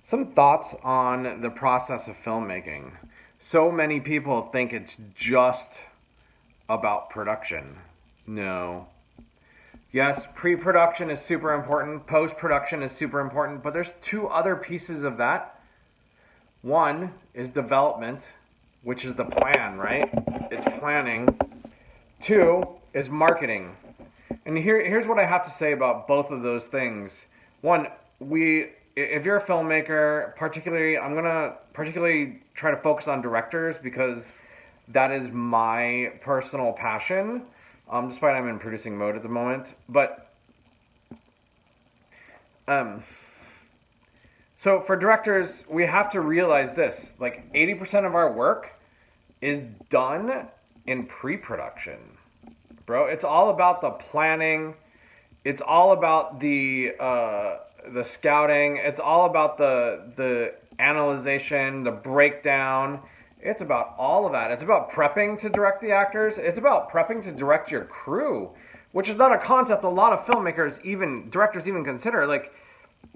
Some thoughts on the process of filmmaking. So many people think it's just about production. No. Yes, pre-production is super important, post-production is super important, but there's two other pieces of that. One is development, which is the plan, right? It's planning. Two is marketing. And here's what I have to say about both of those things. One, if you're a filmmaker, I'm gonna particularly try to focus on directors because that is my personal passion. Despite I'm in producing mode at the moment, but so for directors, we have to realize this: like 80% of our work is done in pre-production, bro. It's all about the planning. It's all about the scouting. It's all about the analyzation, the breakdown. It's about all of that. It's about prepping to direct the actors. It's about prepping to direct your crew, which is not a concept a lot of filmmakers, directors even consider. Like,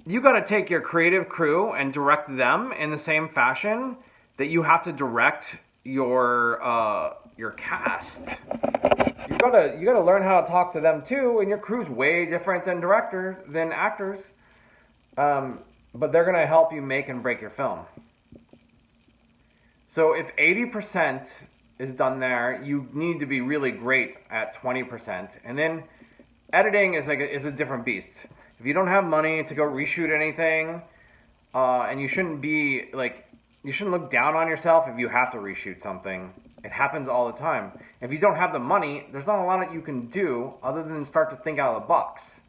you got to take your creative crew and direct them in the same fashion that you have to direct your cast. You gotta learn how to talk to them too, and your crew's way different than actors. But they're gonna help you make and break your film. So if 80% is done there, you need to be really great at 20%. And then editing is a different beast. If you don't have money to go reshoot anything, and you shouldn't look down on yourself if you have to reshoot something. It happens all the time. If you don't have the money, there's not a lot that you can do other than start to think out of the box.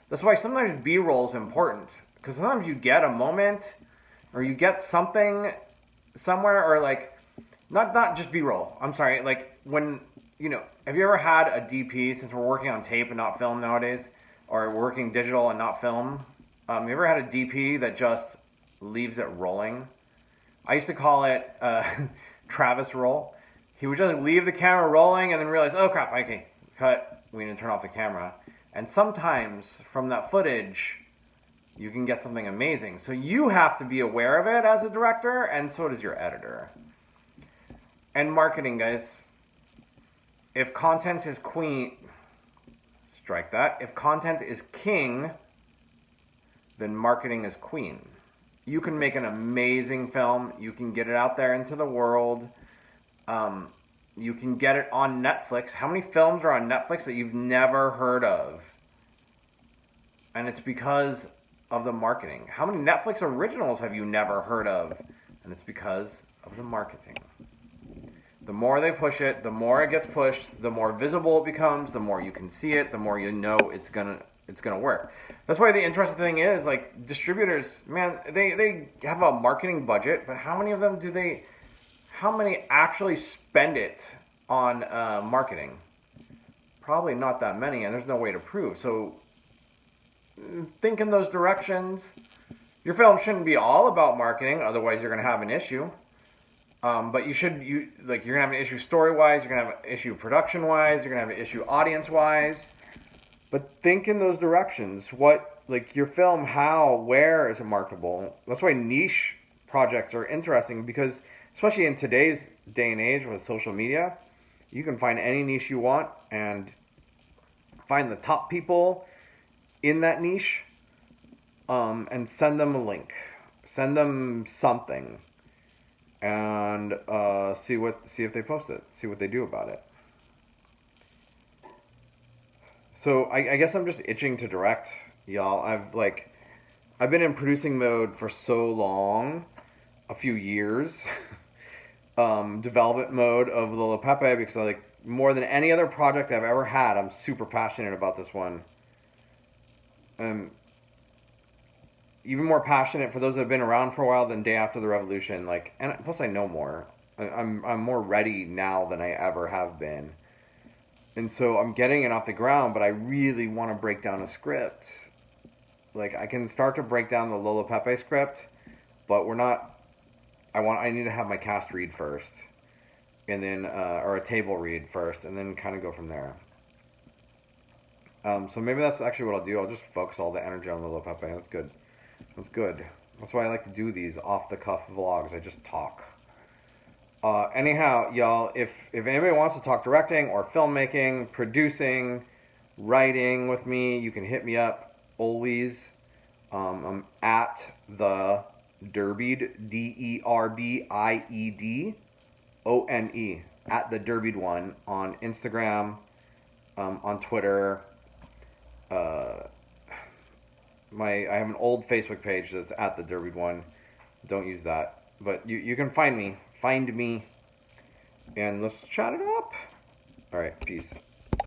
That's why sometimes B-roll is important, because sometimes you get a moment or you get something somewhere, or like not just B-roll. I'm sorry, like when have you ever had a DP, since we're working on tape and not film nowadays, or we're working digital and not film? You ever had a DP that just leaves it rolling? I used to call it Travis roll. He would just leave the camera rolling and then realize, oh crap, okay, cut, we need to turn off the camera. And sometimes from that footage, you can get something amazing. So you have to be aware of it as a director, and so does your editor. And marketing, guys. If content is queen, strike that. If content is king, then marketing is queen. You can make an amazing film. You can get it out there into the world. You can get it on Netflix. How many films are on Netflix that you've never heard of? And it's because of the marketing. How many Netflix originals have you never heard of? And it's because of the marketing. The more they push it, the more it gets pushed, the more visible it becomes, the more you can see it, the more you know it's gonna work. That's why the interesting thing is, like, distributors, man, they have a marketing budget, but how many actually spend it on marketing? Probably not that many, and there's no way to prove. So think in those directions. Your film shouldn't be all about marketing, otherwise you're going to have an issue. But you're going to have an issue story-wise, you're going to have an issue production-wise, you're going to have an issue audience-wise. But think in those directions. Your film, where is it marketable? That's why niche projects are interesting, because especially in today's day and age with social media, you can find any niche you want and find the top people in that niche, and send them a link, send them something, and see if they post it, see what they do about it. So I guess I'm just itching to direct, y'all. I've been in producing mode for so long, a few years. Development mode of Lola Pepe, because more than any other project I've ever had, I'm super passionate about this one. Even more passionate for those that have been around for a while than Day After the Revolution. And plus I know more. I'm more ready now than I ever have been. And so I'm getting it off the ground, but I really want to break down a script. I can start to break down the Lola Pepe script, but I need to have my cast read first, and then or a table read first, and then kind of go from there. So maybe that's actually what I'll do. I'll just focus all the energy on the Lola Pepe. That's good. That's why I like to do these off-the-cuff vlogs. I just talk. Anyhow, y'all, if anybody wants to talk directing or filmmaking, producing, writing with me, you can hit me up always. I'm at the Derbied, DERBIEDONE, at the Derbied one on Instagram, on Twitter. I have an old Facebook page that's at the Derbied one. Don't use that, but you can find me, and let's chat it up. All right, peace.